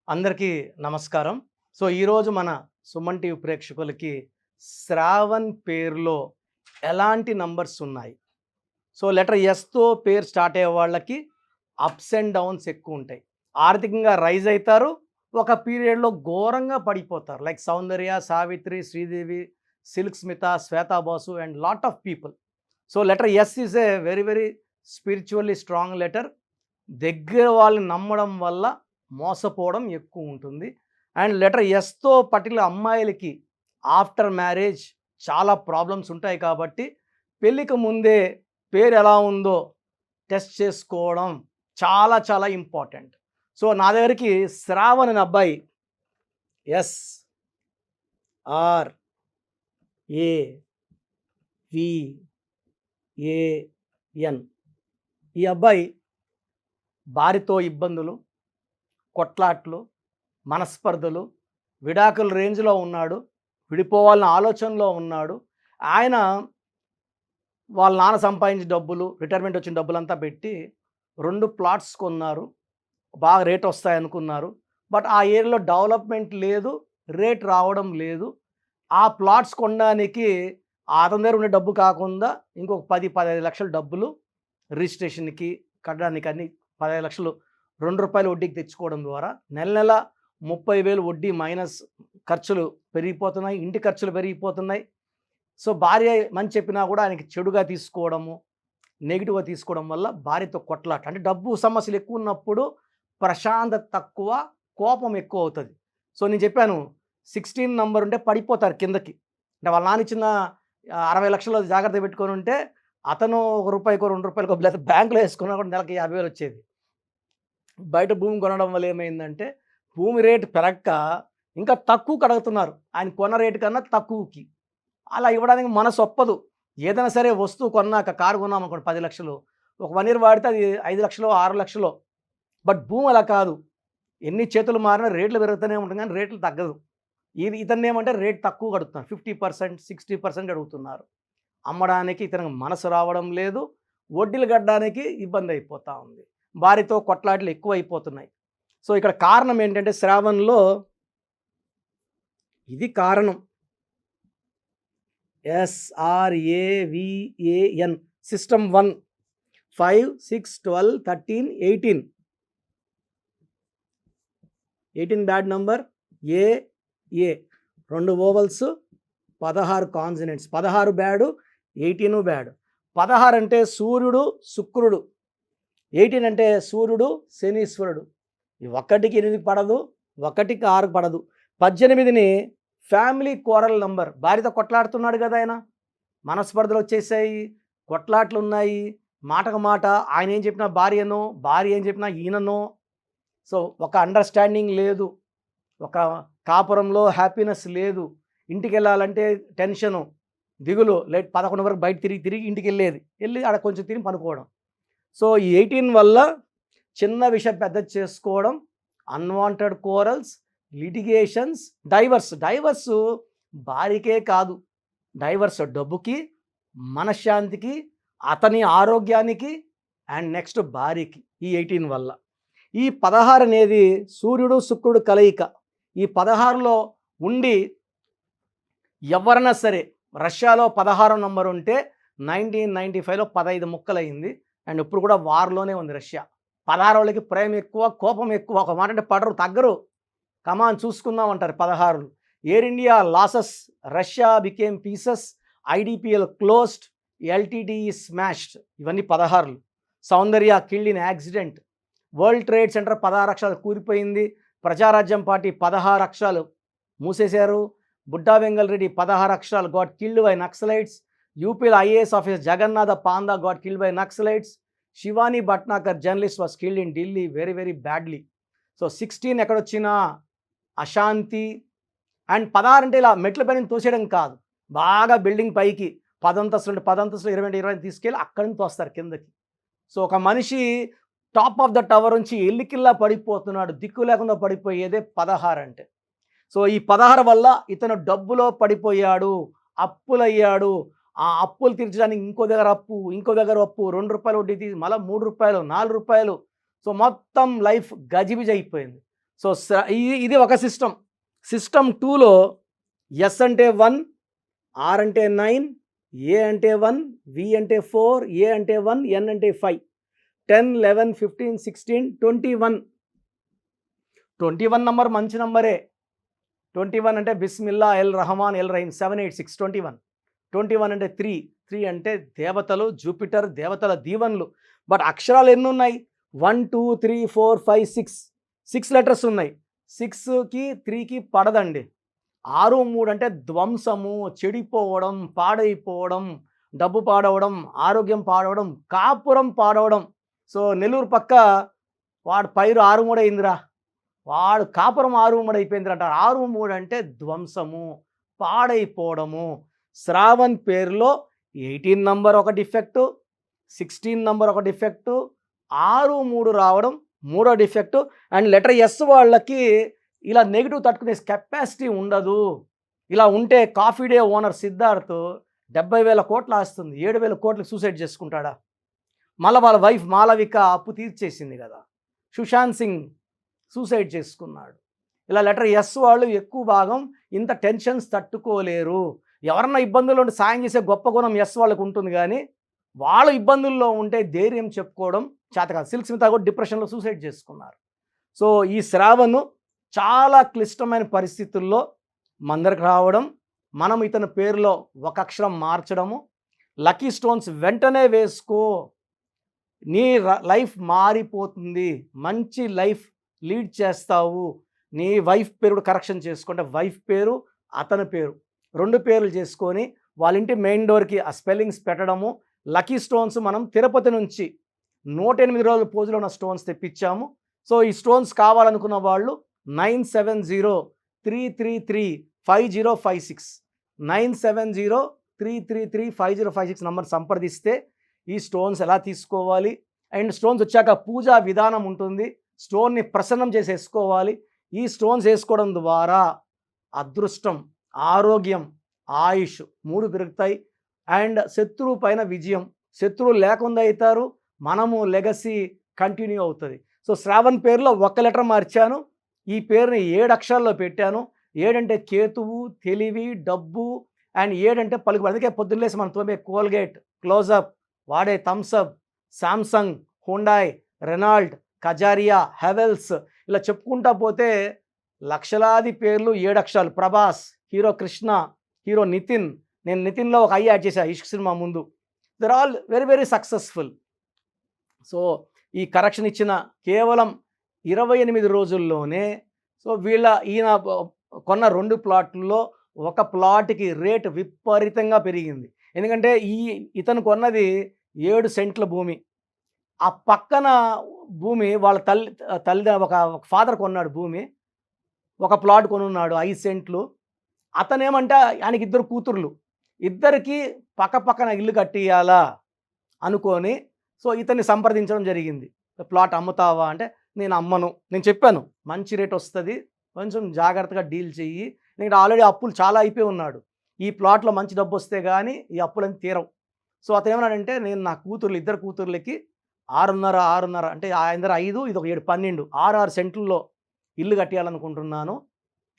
అందరికీ నమస్కారం. ఈరోజు మన సుమన్ టీవీ ప్రేక్షకులకి శ్రావణ్ పేరులో ఎలాంటి నంబర్స్ ఉన్నాయి? లెటర్ ఎస్‌తో పేరు స్టార్ట్ అయ్యే వాళ్ళకి అప్స్ అండ్ డౌన్స్ ఎక్కువ ఉంటాయి. ఆర్థికంగా రైజ్ అయితారు. ఒక పీరియడ్‌లో ఘోరంగా పడిపోతారు. Like Soundarya, Savitri, Sridevi, Silk Smitha, Shweta Basu and lot of people. Letter S is a very very spiritually strong letter. దగ్గర వాళ్ళని నమ్మడం వల్ల మోసపోవడం ఎక్కువ ఉంటుంది. అండ్ లెటర్ ఎస్‌తో పర్టిక్యులర్ అమ్మాయిలకి ఆఫ్టర్ మ్యారేజ్ చాలా ప్రాబ్లమ్స్ ఉంటాయి కాబట్టి పెళ్ళికి ముందే పేరు ఎలా ఉందో టెస్ట్ చేసుకోవడం చాలా చాలా ఇంపార్టెంట్. నా దగ్గరికి శ్రావణ్ అనే అబ్బాయి SRAVAN ఈ అబ్బాయి భార్యతో ఇబ్బందులు, కొట్లాట్లు, మనస్పర్ధలు, విడాకుల రేంజ్లో ఉన్నాడు. విడిపోవాలన్న ఆలోచనలో ఉన్నాడు. ఆయన వాళ్ళ నాన్న సంపాదించిన డబ్బులు, రిటైర్మెంట్ వచ్చిన డబ్బులంతా పెట్టి 2 ప్లాట్స్ కొన్నారు. బాగా రేట్ వస్తాయనుకున్నారు. బట్ ఆ ఏరియాలో డెవలప్మెంట్ లేదు, రేట్ రావడం లేదు. ఆ ప్లాట్స్ కొనడానికి అతని దగ్గర ఉండే డబ్బు కాకుండా ఇంకొక 10-15 లక్షల డబ్బులు రిజిస్ట్రేషన్కి కట్టడానికి అన్ని 15 లక్షలు ₹2 వడ్డీకి తెచ్చుకోవడం ద్వారా నెల నెల 30,000 వడ్డీ మైనస్ ఖర్చులు పెరిగిపోతున్నాయి. ఇంటి ఖర్చులు పెరిగిపోతున్నాయి. భార్య మంచి చెప్పినా కూడా ఆయనకి చెడుగా తీసుకోవడము, నెగిటివ్గా తీసుకోవడం వల్ల భార్యతో కొట్లాట. అంటే డబ్బు సమస్యలు ఎక్కువ ఉన్నప్పుడు ప్రశాంతత తక్కువ, కోపం ఎక్కువ అవుతుంది. నేను చెప్పాను 16 నంబర్ ఉంటే పడిపోతారు కిందకి. అంటే వాళ్ళ నాన్న ఇచ్చిన 60 లక్షలు జాగ్రత్త పెట్టుకొని ఉంటే అతను ₹1కో ₹2కో లేదా బ్యాంకులో వేసుకున్నా కూడా నెలకి 50,000 వచ్చేది. బయట భూమి కొనడం వల్ల ఏమైందంటే భూమి రేటు పెరక్క ఇంకా తక్కువకి అడుగుతున్నారు. ఆయన కొన్న రేటు కన్నా తక్కువకి. అలా ఇవ్వడానికి మనసు ఒప్పదు. ఏదైనా సరే వస్తువు కొన్నాక కారు కొన్నామనుకోండి 10 లక్షలు, ఒక 1 ఇయర్ వాడితే అది 5 లక్షలో 6 లక్షలో. బట్ భూమి అలా కాదు. ఎన్ని చేతులు మారినా రేట్లు పెరుగుతూనే ఉంటుంది కానీ రేట్లు తగ్గదు. ఇతన్ని ఏమంటే రేట్ తక్కువ అడుగుతున్నారు. 50%, 60% అడుగుతున్నారు. అమ్మడానికి ఇతనికి మనసు రావడం లేదు. వడ్డీలు కట్టడానికి ఇబ్బంది అయిపోతూ ఉంది. భార్యతో కొట్లాటలు ఎక్కువ అయిపోతున్నాయి. ఇక్కడ కారణం ఏంటంటే శ్రావణ్లో ఇది కారణం. SRAVAN system 1 5 6 12 13 18 bad number. ఏ 2 ఓవల్స్ 16 కాన్సనెంట్స్. 16 bad, 18 bad. 16 అంటే సూర్యుడు శుక్రుడు, 18 అంటే సూర్యుడు శనీశ్వరుడు. 1కి 8 పడదు, 1కి 6 పడదు. 18ని ఫ్యామిలీ కోరల్ నంబర్. భార్యతో కొట్లాడుతున్నాడు కదా ఆయన, మనస్పర్ధలు వచ్చేసాయి, కొట్లాట్లు ఉన్నాయి, మాటకు మాట ఆయన ఏం చెప్పినా భార్యనో, భార్య ఏం చెప్పినా ఈయననో. ఒక అండర్స్టాండింగ్ లేదు, ఒక కాపురంలో హ్యాపీనెస్ లేదు. ఇంటికి వెళ్ళాలంటే టెన్షను, దిగులు. లేట్ 11 వరకు బయట తిరిగి ఇంటికి వెళ్ళి ఆడ కొంచెం తిని పనుకోవడం. ఈ 18 వల్ల చిన్న విషయం పెద్ద చేసుకోవడం, అన్వాంటెడ్ కోరల్స్, లిటిగేషన్స్, డైవర్స్ భార్యకే కాదు, డైవర్స్ డబ్బుకి, మనశ్శాంతికి, అతని ఆరోగ్యానికి అండ్ నెక్స్ట్ భార్యకి ఈ 18 వల్ల. ఈ 16 అనేది సూర్యుడు శుక్రుడు కలయిక. ఈ 16లో ఉండి ఎవరైనా సరే, రష్యాలో 16 నంబర్ ఉంటే 1995లో 15 ముక్కలైంది. అండ్ ఇప్పుడు కూడా వార్లోనే ఉంది రష్యా. 16 వాళ్ళకి ప్రేమ ఎక్కువ, కోపం ఎక్కువ. ఒక మాట అంటే పడరు, తగ్గరు. కమాన్ చూసుకుందాం అంటారు 16. Air India losses, Russia became pieces, IDPL closed, LTTE smashed. ఇవన్నీ 16. Soundarya killed in accident. World Trade Center 16 అక్షరాలు కూలిపోయింది. ప్రజారాజ్యం పార్టీ 16 అక్షరాలు మూసేశారు. బుడ్డా వెంగల్ రెడ్డి 16 అక్షరాలు గాట్ కిల్డ్ బై నక్సలైట్స్. యూపీలో IAS officer Jagannatha Panda got killed by naxalites. Shivani Bhatnagar journalist was killed in Delhi very very badly. 16 ఎక్కడొచ్చినా అశాంతి. And 16 అంటే ఇలా మెట్ల పైన తోసేయడం కాదు, బాగా బిల్డింగ్ పైకి 10 అంతస్తులు 20 తీసుకెళ్ళి అక్కడి నుంచి తోస్తారు కిందకి. ఒక మనిషి టాప్ ఆఫ్ ద టవర్ నుంచి ఎల్లికిల్లా పడిపోతున్నాడు, దిక్కు లేకుండా పడిపోయేదే 16 అంటే. ఈ 16 వల్ల ఇతను డబ్బులో పడిపోయాడు, అప్పులయ్యాడు. ఆ అప్పులు తీర్చడానికి ఇంకో దగ్గర అప్పు, ₹2 వడ్డీ తీసి మళ్ళీ ₹3, ₹4. మొత్తం లైఫ్ గజిబిజి అయిపోయింది. సో ఇది ఒక సిస్టమ్. సిస్టమ్ 2లో ఎస్ అంటే 1, ఆర్ అంటే 9, ఏ అంటే 1, వి అంటే 4, ఏ అంటే 1, ఎన్ అంటే 5, 10, 11, 15, 16, 21. 21 నంబర్ మంచి నంబరే. 21 అంటే బిస్మిల్లా, ఎల్ రహమాన్, ఎల్ రహీం, 786 21. 21 అంటే 3 అంటే దేవతలు, జూపిటర్, దేవతల దీవెనలు. బట్ అక్షరాలు ఎన్ని ఉన్నాయి? 1, 2, 3, 4, 5, 6 లెటర్స్ ఉన్నాయి. 6కి 3కి పడదండి. 6, 3 అంటే ధ్వంసము, చెడిపోవడం, పాడైపోవడం, డబ్బు పాడవడం, ఆరోగ్యం పాడవడం, కాపురం పాడవడం. సో నెల్లూరు పక్క వాడు పైరు 6, 3 అయిందిరా, వాడు కాపురం 6, 3 అయిపోయిందిరా అంటారు. 6, 3 అంటే ధ్వంసము, పాడైపోవడము. శ్రావణ్ పేరులో 18 నంబర్ ఒక డిఫెక్టు, 16 నంబర్ ఒక డిఫెక్టు, 6, 3 రావడం మూడో డిఫెక్టు. అండ్ లెటర్ ఎస్ వాళ్ళకి ఇలా నెగిటివ్ తట్టుకునే కెపాసిటీ ఉండదు. ఇలా ఉంటే కాఫీ డే ఓనర్ సిద్ధార్థ్ 70,000 కోట్లు ఆస్తుంది, 7,000 కోట్లకు సూసైడ్ చేసుకుంటాడా? మళ్ళీ వాళ్ళ వైఫ్ మాలవిక అప్పు తీర్చేసింది కదా. సుశాంత్ సింగ్ సూసైడ్ చేసుకున్నాడు. ఇలా లెటర్ ఎస్ వాళ్ళు ఎక్కువ భాగం ఇంత టెన్షన్స్ తట్టుకోలేరు. ఎవరన్నా ఇబ్బందుల్లో ఉంటే సాయం చేసే గొప్ప గుణం ఎస్ వాళ్ళకు ఉంటుంది, కానీ వాళ్ళు ఇబ్బందుల్లో ఉంటే ధైర్యం చెప్పుకోవడం చేత కాదు. సిల్క్ స్మిత కూడా డిప్రెషన్లో సూసైడ్ చేసుకున్నారు. సో ఈ శ్రావణ్ చాలా క్లిష్టమైన పరిస్థితుల్లో మందరికి రావడం, మనం ఇతని పేరులో ఒక అక్షరం మార్చడము, లక్కీ స్టోన్స్ వెంటనే వేసుకో, నీ లైఫ్ మారిపోతుంది, మంచి లైఫ్ లీడ్ చేస్తావు. నీ వైఫ్ పేరు కరెక్షన్ చేసుకుంటే వైఫ్ పేరు, అతని పేరు 2 పేర్లు చేసుకొని వాళ్ళ ఇంటి మెయిన్ డోర్కి ఆ స్పెల్లింగ్స్ పెట్టడము. లక్కీ స్టోన్స్ మనం తిరుపతి నుంచి 108 రోజుల పోజులో ఉన్న స్టోన్స్ తెప్పించాము. సో ఈ స్టోన్స్ కావాలనుకున్న వాళ్ళు 9703335056 9703335056 నంబర్ సంప్రదిస్తే ఈ స్టోన్స్ ఎలా తీసుకోవాలి, అండ్ స్టోన్స్ వచ్చాక పూజా విధానం ఉంటుంది. స్టోన్ని ప్రసన్నం చేసి వేసుకోవాలి. ఈ స్టోన్స్ వేసుకోవడం ద్వారా అదృష్టం, ఆరోగ్యం, ఆయుష్ 3 పెరుగుతాయి. అండ్ శత్రువు పైన విజయం, శత్రువులు లేకుండా అవుతారు, మనము లెగసీ కంటిన్యూ అవుతుంది. సో శ్రావణ్ పేరులో ఒక్క లెటర్ మార్చాను, ఈ పేరుని 7 అక్షరాల్లో పెట్టాను. 7 అంటే కేతువు, తెలివి, డబ్బు, అండ్ 7 అంటే పలుకుబడి. అందుకే పొద్దున్నేసి మనం తోమే కోల్గేట్, క్లోజప్, వాడే Thums Up, Samsung, Hyundai, Renault, Kajaria, Havells, ఇలా చెప్పుకుంటా పోతే లక్షలాది పేర్లు 7 అక్షరాలు. Prabhas, hero Krishna, hero Nitin. నేను నితిన్లో ఒక ఐ యాడ్ చేశాను ఇష్క్ సినిమా ముందు. They're all very very successful. So ఈ కరెక్షన్ ఇచ్చిన కేవలం 28 రోజుల్లోనే సో ఈయన కొన్న 2 ప్లాట్లలో ఒక ప్లాట్కి రేటు విపరీతంగా పెరిగింది. ఎందుకంటే ఇతను కొన్నది 7 సెంట్ల భూమి. ఆ పక్కన భూమి వాళ్ళ తల్లి ఒక ఫాదర్ కొన్నాడు భూమి, ఒక ప్లాట్ కొనున్నాడు 5 సెంట్లు. అతనేమంటే ఆయనకి 2 కూతుర్లు, ఇద్దరికి పక్కన ఇల్లు కట్టియాలా అనుకొని సో ఇతన్ని సంప్రదించడం జరిగింది. ప్లాట్ అమ్ముతావా అంటే నేను అమ్మను, నేను చెప్పాను మంచి రేట్ వస్తుంది, కొంచెం జాగ్రత్తగా డీల్ చెయ్యి, ఎందుకంటే ఆల్రెడీ అప్పులు చాలా అయిపోయి ఉన్నాడు, ఈ ప్లాట్లో మంచి డబ్బు వస్తే కానీ ఈ అప్పులని తీరవు. సో అతను ఏమన్నాడంటే నేను నా కూతుర్లు 2 కూతుర్లకి 6.5 అంటే ఆయన 5, ఇది ఒక 7, 12, 6 సెంట్లలో ఇల్లు కట్టేయాలనుకుంటున్నాను.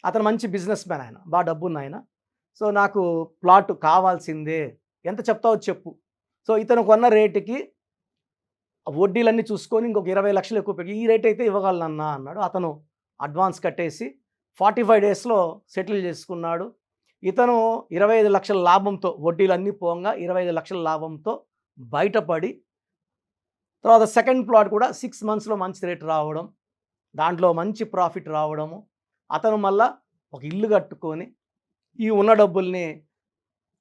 అతను మంచి బిజినెస్ మ్యాన్, ఆయన బాగా డబ్బున్న ఆయన. సో నాకు ప్లాట్ కావాల్సిందే, ఎంత చెప్తావో చెప్పు. సో ఇతను కొన్న రేటుకి వడ్డీలన్నీ చూసుకొని ఇంకొక 20 లక్షలు ఎక్కువ పెట్టి ఈ రేట్ అయితే ఇవ్వగలనన్నా అన్నాడు. అతను అడ్వాన్స్ కట్టేసి 45 డేస్లో సెటిల్ చేసుకున్నాడు. ఇతను 25 లక్షల లాభంతో, వడ్డీలన్నీ పోగా 25 లక్షల లాభంతో బయటపడి, తర్వాత సెకండ్ ప్లాట్ కూడా 6 మంత్స్లో మంచి రేట్ రావడం, దాంట్లో మంచి ప్రాఫిట్ రావడము. అతను మళ్ళా ఒక ఇల్లు కట్టుకొని ఈ ఉన్న డబ్బుల్ని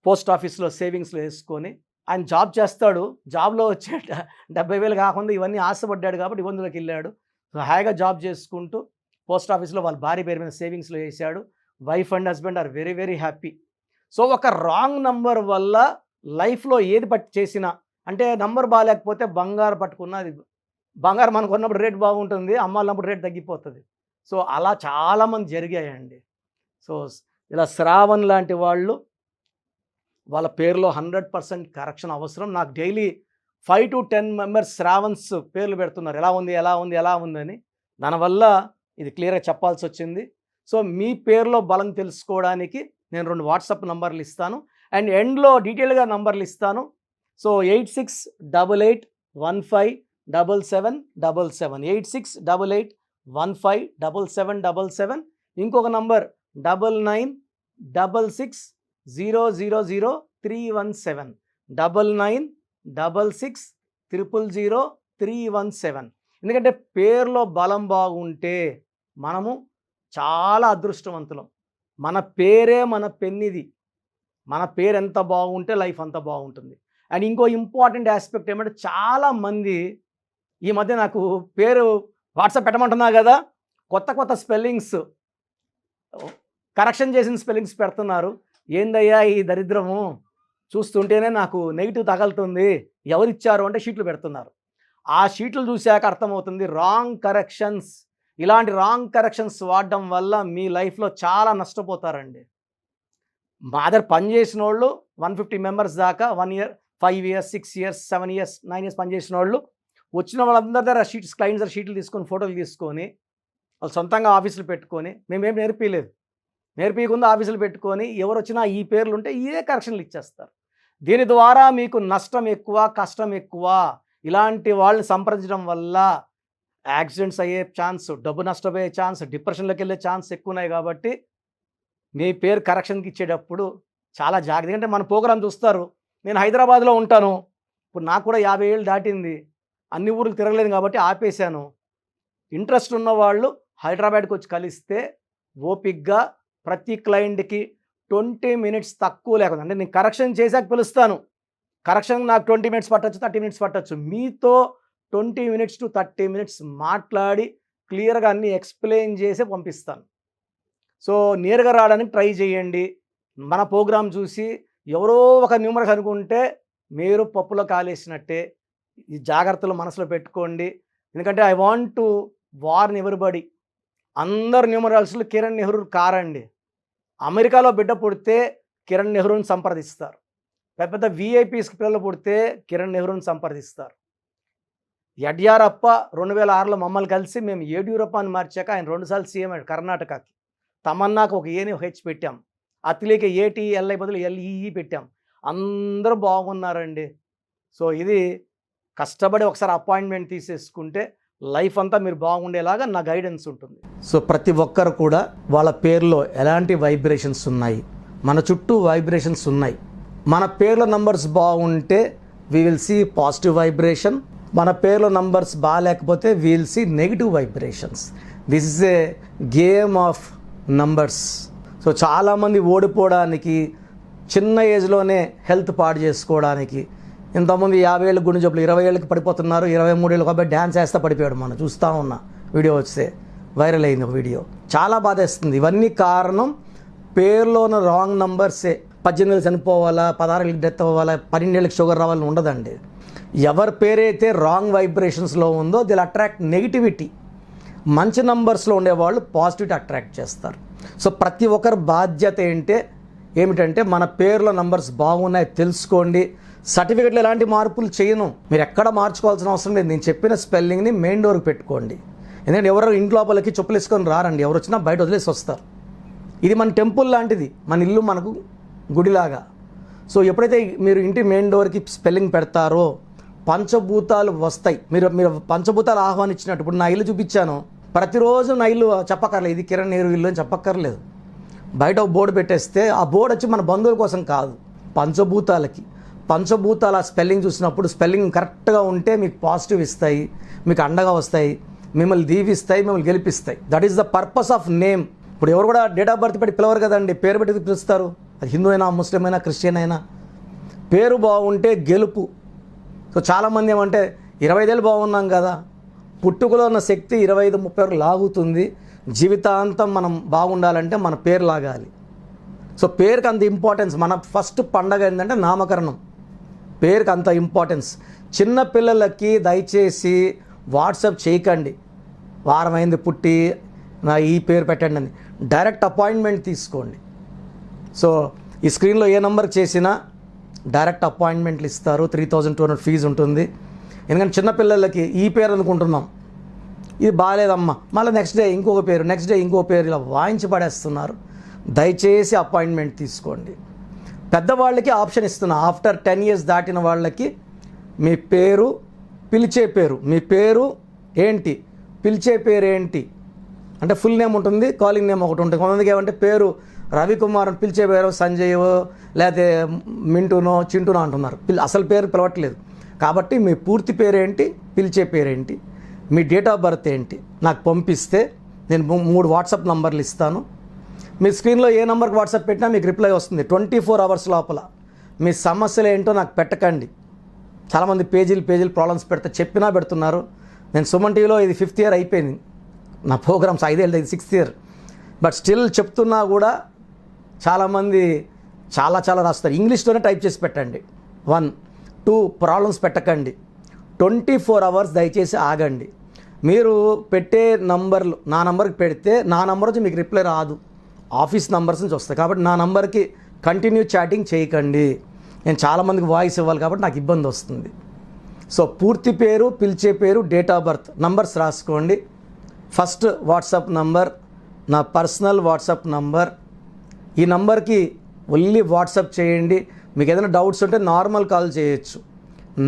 పోస్ట్ ఆఫీస్లో సేవింగ్స్లో వేసుకొని ఆయన జాబ్ చేస్తాడు. జాబ్లో వచ్చే 70,000 కాకుండా ఇవన్నీ ఆశపడ్డాడు కాబట్టి ఇబ్బందులకు వెళ్ళాడు. సో హాయిగా జాబ్ చేసుకుంటూ పోస్ట్ ఆఫీస్లో వాళ్ళ భార్య పేరు మీద సేవింగ్స్లో వేసాడు. Wife and husband are very very happy. So ఒక రాంగ్ నంబర్ వల్ల లైఫ్లో ఏది చేసినా, అంటే నంబర్ బాగాలేకపోతే బంగారు పట్టుకున్న అది బంగారం మనకు ఉన్నప్పుడు రేట్ బాగుంటుంది, అమ్మాలన్నప్పుడు రేట్ తగ్గిపోతుంది. సో అలా చాలామంది జరిగాయండి. సో ఇలా శ్రావణ్ లాంటి వాళ్ళు వాళ్ళ పేరులో 100% కరెక్షన్ అవసరం. నాకు డైలీ 5 to 10 మెంబర్స్ శ్రావణ్స్ పేర్లు పెడుతున్నారు, ఎలా ఉంది అని. దానివల్ల ఇది క్లియర్గా చెప్పాల్సి వచ్చింది. సో మీ పేరులో బలం తెలుసుకోవడానికి నేను 2 వాట్సాప్ నంబర్లు ఇస్తాను అండ్ ఎండ్లో డీటెయిల్గా నంబర్లు ఇస్తాను. సో 8688157777 8688157777. ఇంకొక నంబర్ 9966000317 9966000317. ఎందుకంటే పేరులో బలం బాగుంటే మనము చాలా అదృష్టవంతులం. మన పేరే మన పెన్నిది. మన పేరు ఎంత బాగుంటే లైఫ్ అంత బాగుంటుంది. అండ్ ఇంకో ఇంపార్టెంట్ ఆస్పెక్ట్ ఏమంటే చాలామంది ఈ మధ్య నాకు పేరు వాట్సాప్ పెట్టమంటున్నా కదా, కొత్త స్పెల్లింగ్స్ కరెక్షన్ చేసిన స్పెల్లింగ్స్ పెడుతున్నారు. ఏందయ్యా ఈ దరిద్రము, చూస్తుంటేనే నాకు నెగిటివ్ తగలుతుంది, ఎవరిచ్చారు అంటే షీట్లు పెడుతున్నారు. ఆ షీట్లు చూశాక అర్థమవుతుంది రాంగ్ కరెక్షన్స్. ఇలాంటి రాంగ్ కరెక్షన్స్ వాడడం వల్ల మీ లైఫ్లో చాలా నష్టపోతారండి. మా దగ్గర పనిచేసిన వాళ్ళు 150 మెంబర్స్ దాకా 1 year 5 years 6 years 7 years 9 years పనిచేసిన వాళ్ళు వచ్చిన వాళ్ళందరి దగ్గర షీట్స్ క్లయింట్స్ దగ్గర షీట్లు తీసుకొని ఫోటోలు తీసుకొని వాళ్ళు సొంతంగా ఆఫీసులు పెట్టుకొని మేమేం నేర్పించకుండా ఆఫీసులు పెట్టుకొని ఎవరు వచ్చినా ఈ పేర్లు ఉంటే ఇదే కరెక్షన్లు ఇచ్చేస్తారు. దీని ద్వారా మీకు నష్టం ఎక్కువ, కష్టం ఎక్కువ. ఇలాంటి వాళ్ళని సంప్రదించడం వల్ల యాక్సిడెంట్స్ అయ్యే ఛాన్స్, డబ్బు నష్టపోయే ఛాన్స్, డిప్రెషన్లోకి వెళ్ళే ఛాన్స్ ఎక్కువ ఉన్నాయి. కాబట్టి మీ పేరు కరెక్షన్కి ఇచ్చేటప్పుడు చాలా జాగ్రత్త. ఎందుకంటే మన ప్రోగ్రాం చూస్తారు. నేను హైదరాబాద్లో ఉంటాను, ఇప్పుడు నాకు కూడా 50 ఏళ్ళు దాటింది, అన్ని ఊర్లు తిరగలేదు కాబట్టి ఆపేశాను. ఇంట్రెస్ట్ ఉన్న వాళ్ళు హైదరాబాద్కి వచ్చి కలిస్తే ఓపిక్గా ప్రతి క్లయింట్కి 20 minutes తక్కువ లేకుండా, అంటే నేను కరెక్షన్ చేశాక పిలుస్తాను. కరెక్షన్ నాకు 20 minutes పట్టచ్చు, 30 minutes పట్టచ్చు. మీతో 20 minutes to 30 minutes మాట్లాడి క్లియర్గా అన్నీ ఎక్స్ప్లెయిన్ చేసి పంపిస్తాను. సో నేరుగా రావడానికి ట్రై చేయండి. మన ప్రోగ్రాం చూసి ఎవరో ఒక న్యూమరస్ అనుకుంటే మీరు పప్పులో కాలేసినట్టే. ఈ జాగ్రత్తలు మనసులో పెట్టుకోండి. ఎందుకంటే I want to warn everybody. అందరు న్యూమరాల్స్లో కిరణ్ నెహ్రూ కారండి. అమెరికాలో బిడ్డ పుడితే కిరణ్ నెహ్రూని సంప్రదిస్తారు. పెద్ద విఐపీస్కి పిల్లలు పుడితే కిరణ్ నెహ్రూని సంప్రదిస్తారు. యడ్యూరప్ప 2006లో మమ్మల్ని కలిసి మేము యడ్యూరప్ప అని మార్చాక ఆయన 2 సార్లు సీఎం అయ్యాడు కర్ణాటకకి. తమన్నాకు ఒక ఏని హెచ్ పెట్టాం, అతిలేక ఏటీఎల్ఐ బదులు ఎల్ఈఈ పెట్టాం. అందరూ బాగున్నారండి. సో ఇది కష్టపడి ఒకసారి అపాయింట్మెంట్ తీసేసుకుంటే లైఫ్ అంతా మీరు బాగుండేలాగా నా గైడెన్స్ ఉంటుంది. సో ప్రతి ఒక్కరు కూడా వాళ్ళ పేరులో ఎలాంటి వైబ్రేషన్స్ ఉన్నాయి, మన చుట్టూ వైబ్రేషన్స్ ఉన్నాయి. మన పేర్ల నంబర్స్ బాగుంటే we will see positive vibration. మన పేర్ల నంబర్స్ బాగాలేకపోతే we will see negative vibrations. This is a game of numbers. So చాలామంది ఓడిపోవడానికి, చిన్న ఏజ్లోనే హెల్త్ పాడు చేసుకోవడానికి, ఇంతమంది 50 ఏళ్ళకి గుండె జబ్బులు 20 ఏళ్ళకి పడిపోతున్నారు. 23 ఏళ్ళకి కాబట్టి డ్యాన్స్ వేస్తా పడిపోయాడు. మనం చూస్తూ ఉన్న వీడియో వస్తే వైరల్ అయింది ఒక వీడియో. చాలా బాధేస్తుంది. ఇవన్నీ కారణం పేరులో ఉన్న రాంగ్ నంబర్సే. 18 ఏళ్ళు చనిపోవాలా, 16 ఏళ్ళకి డెత్ అవ్వాలా, 12 ఏళ్ళకి షుగర్ రావాలని ఉండదండి. ఎవరి పేరైతే రాంగ్ వైబ్రేషన్స్లో ఉందో దిల్ అట్రాక్ట్ నెగిటివిటీ. మంచి నంబర్స్లో ఉండేవాళ్ళు పాజిటివిటీ అట్రాక్ట్ చేస్తారు. సో ప్రతి ఒక్కరి బాధ్యత ఏమిటంటే మన పేర్లో నంబర్స్ బాగున్నాయి తెలుసుకోండి. సర్టిఫికెట్లో ఎలాంటి మార్పులు చేయను, మీరు ఎక్కడ మార్చుకోవాల్సిన అవసరం లేదు. నేను చెప్పిన స్పెల్లింగ్ని మెయిన్ డోర్కి పెట్టుకోండి. ఎందుకంటే ఎవరో ఇంట్లోపలికి చెప్పులు వేసుకొని రారండి, ఎవరు వచ్చినా బయట వదిలేసి వస్తారు. ఇది మన టెంపుల్ లాంటిది, మన ఇల్లు మనకు గుడిలాగా. సో ఎప్పుడైతే మీరు ఇంటి మెయిన్ డోర్కి స్పెల్లింగ్ పెడతారో పంచభూతాలు వస్తాయి. మీరు పంచభూతాలు ఆహ్వానించినట్టు. ఇప్పుడు నా ఇల్లు చూపించాను, ప్రతిరోజు నా ఇల్లు చెప్పక్కర్లేదు ఇది కిరణ్ నెహ్రూ ఇల్లు అని చెప్పక్కర్లేదు. బయట ఒక బోర్డు పెట్టేస్తే ఆ బోర్డు వచ్చి మన బంధువుల కోసం కాదు, పంచభూతాలకి. పంచభూతాల స్పెల్లింగ్ చూసినప్పుడు స్పెల్లింగ్ కరెక్ట్గా ఉంటే మీకు పాజిటివ్ ఇస్తాయి, మీకు అండగా వస్తాయి, మిమ్మల్ని దీవిస్తాయి, మిమ్మల్ని గెలిపిస్తాయి. That is the purpose of name. ఇప్పుడు ఎవరు కూడా డేట్ ఆఫ్ బర్త్ పెట్టి పిలవరు కదండి, పేరు పెట్టి పిలుస్తారు. అది హిందూ అయినా, ముస్లిం అయినా, క్రిస్టియన్ అయినా. పేరు బాగుంటే గెలుపు. సో చాలామంది ఏమంటే 25 ఏళ్ళు బాగున్నాం కదా, పుట్టుకలో ఉన్న శక్తి 25-30 లాగుతుంది. జీవితాంతం మనం బాగుండాలంటే మన పేరు లాగాలి. సో పేరుకి అంత ఇంపార్టెన్స్. మన ఫస్ట్ పండగ ఏంటంటే నామకరణం. పేరుకి అంత ఇంపార్టెన్స్. చిన్న పిల్లలకి దయచేసి వాట్సాప్ చేయకండి, వారం అయింది పుట్టి నా ఈ పేరు పెట్టండి అని. డైరెక్ట్ అపాయింట్మెంట్ తీసుకోండి. సో ఈ స్క్రీన్లో ఏ నెంబర్కి చేసినా డైరెక్ట్ అపాయింట్మెంట్లు ఇస్తారు. 3200 ఫీజు ఉంటుంది. ఎందుకంటే చిన్నపిల్లలకి ఈ పేరు అనుకుంటున్నాం, ఇది బాగాలేదమ్మా, మళ్ళీ నెక్స్ట్ డే ఇంకొక పేరు, నెక్స్ట్ డే ఇంకో పేరు, ఇలా వాయించి పడేస్తున్నారు. దయచేసి అపాయింట్మెంట్ తీసుకోండి. పెద్దవాళ్ళకి ఆప్షన్ ఇస్తున్నా, ఆఫ్టర్ 10 years దాటిన వాళ్ళకి మీ పేరు, పిలిచే పేరు, మీ పేరు ఏంటి, పిలిచే పేరు ఏంటి అంటే ఫుల్ నేమ్ ఉంటుంది, కాలింగ్ నేమ్ ఒకటి ఉంటుంది. కొంతమందికి ఏమంటే పేరు రవికుమార్ అని పిలిచే పేరు సంజయ్ లేకపోతే మింటూనో చింటూనో అంటున్నారు, అసలు పేరు పిలవట్లేదు. కాబట్టి మీ పూర్తి పేరేంటి, పిలిచే పేరేంటి, మీ డేట్ ఆఫ్ బర్త్ ఏంటి నాకు పంపిస్తే నేను 3 వాట్సాప్ నంబర్లు ఇస్తాను. మీ స్క్రీన్లో ఏ నెంబర్కి వాట్సాప్ పెట్టినా మీకు రిప్లై వస్తుంది 24 hours లోపల. మీ సమస్యలు ఏంటో నాకు పెట్టకండి. చాలామంది పేజీలు ప్రాబ్లమ్స్ చెప్పినా పెడుతున్నారు. నేను సుమన్ టీవీలో ఇది 5th year అయిపోయింది, నా ప్రోగ్రామ్స్ 5 ఏళ్ళు, ఇది 6th year. బట్ స్టిల్ చెప్తున్నా కూడా చాలామంది చాలా రాస్తారు. ఇంగ్లీష్లోనే టైప్ చేసి పెట్టండి. 1, 2 ప్రాబ్లమ్స్ పెట్టకండి. 24 hours దయచేసి ఆగండి. మీరు పెట్టే నంబర్లు నా నంబర్కి పెడితే నా నంబర్ నుంచి మీకు రిప్లై రాదు, ఆఫీస్ నంబర్స్ నుంచి వస్తాయి. కాబట్టి నా నంబర్కి కంటిన్యూ చాటింగ్ చేయకండి. నేను చాలామందికి వాయిస్ ఇవ్వాలి కాబట్టి నాకు ఇబ్బంది వస్తుంది. సో పూర్తి పేరు, పిలిచే పేరు, డేట్ ఆఫ్ బర్త్, నంబర్స్ రాసుకోండి. ఫస్ట్ వాట్సాప్ నంబర్ నా పర్సనల్ వాట్సాప్ నంబర్. ఈ నంబర్కి ఓన్లీ వాట్సాప్ చేయండి. మీకు ఏదైనా డౌట్స్ ఉంటే నార్మల్ కాల్ చేయొచ్చు.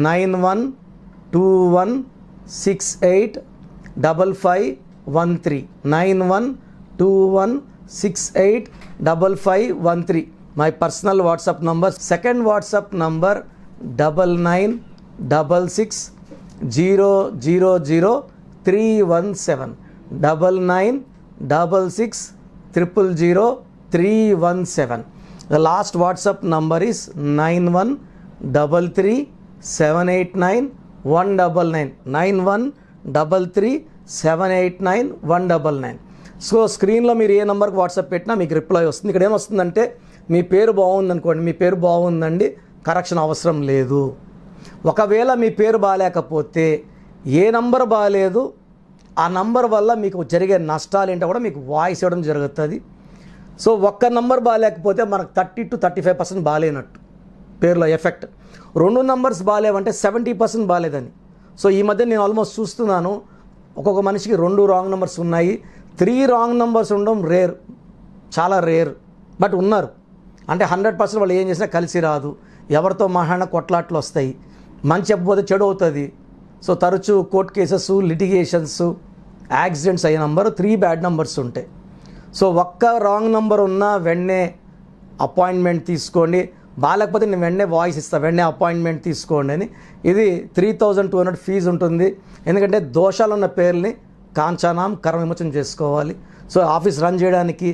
9121685513 9121685513 my personal WhatsApp number. Second WhatsApp number 9966000317 9966000317. The last WhatsApp number is 9133789199 9133789199. So స్క్రీన్లో మీరు ఏ నెంబర్కి వాట్సాప్ పెట్టినా మీకు రిప్లై వస్తుంది. ఇక్కడ ఏమొస్తుందంటే మీ పేరు బాగుందనుకోండి, మీ పేరు బాగుందండి, కరెక్షన్ అవసరం లేదు. ఒకవేళ మీ పేరు బాగాలేకపోతే ఏ నంబర్ బాగాలేదు ఆ నంబర్ వల్ల మీకు జరిగే నష్టాలు ఏంటో కూడా మీకు వాయిస్ ఇవ్వడం జరుగుతుంది. సో ఒక్క నంబర్ బాగాలేకపోతే మనకు 30 to 35% బాగాలేనట్టు పేరులో ఎఫెక్ట్. 2 నంబర్స్ బాగాలేవంటే 70% బాగాలేదని. సో ఈ మధ్య నేను ఆల్మోస్ట్ చూస్తున్నాను, ఒక్కొక్క మనిషికి 2 రాంగ్ నెంబర్స్ ఉన్నాయి, 3 రాంగ్ నెంబర్స్ ఉండడం రేర్, చాలా రేర్. బట్ ఉన్నారు. అంటే 100% వాళ్ళు ఏం చేసినా కలిసి రాదు, ఎవరితో మహాన కొట్లాట్లు వస్తాయి, మంచి చెప్పకపోతే చెడు అవుతుంది. సో తరచూ కోర్ట్ కేసెస్, లిటిగేషన్స్, యాక్సిడెంట్స్ అయ్యే నంబరు 3 బ్యాడ్ నెంబర్స్ ఉంటాయి. సో ఒక్క రాంగ్ నెంబర్ ఉన్నా వెంటనే అపాయింట్మెంట్ తీసుకోండి. బాగాలేకపోతే నేను వెంటనే వాయిస్ ఇస్తాను, వెంటనే అపాయింట్మెంట్ తీసుకోండి అని. ఇది 3200 ఫీజు ఉంటుంది. ఎందుకంటే దోషాలు ఉన్న పేర్లని కాంచానాం కర్మ విమోచన చేసుకోవాలి. సో ఆఫీస్ రన్ చేయడానికి,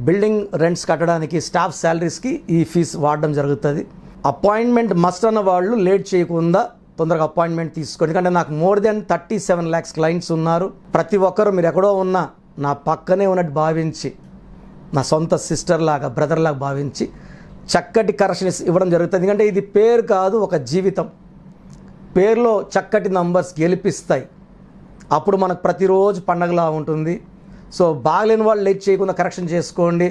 బిల్డింగ్ రెంట్స్ కట్టడానికి, స్టాఫ్ శాలరీస్కి ఈ ఫీజు వాడడం జరుగుతుంది. అపాయింట్మెంట్ మస్ట్ అన్న వాళ్ళు లేట్ చేయకుండా తొందరగా అపాయింట్మెంట్ తీసుకోండి. ఎందుకంటే నాకు మోర్ దెన్ 37 lakhs క్లయింట్స్ ఉన్నారు. ప్రతి ఒక్కరు మీరు ఎక్కడో ఉన్నా నా పక్కనే ఉన్నట్టు భావించి, నా సొంత సిస్టర్ లాగా, బ్రదర్ లాగా భావించి చక్కటి కరెక్షన్స్ ఇవ్వడం జరుగుతుంది. ఎందుకంటే ఇది పేరు కాదు, ఒక జీవితం. పేరులో చక్కటి నంబర్స్ గెలిపిస్తాయి. అప్పుడు మనకు ప్రతిరోజు పండగలా ఉంటుంది. సో బాగలేని వాళ్ళు లేట్ చేయకుండా కరెక్షన్ చేసుకోండి.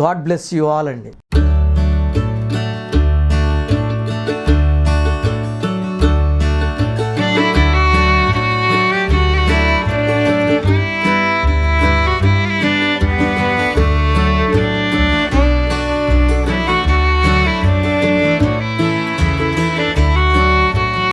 గాడ్ బ్లెస్ యూ ఆల్ అండి.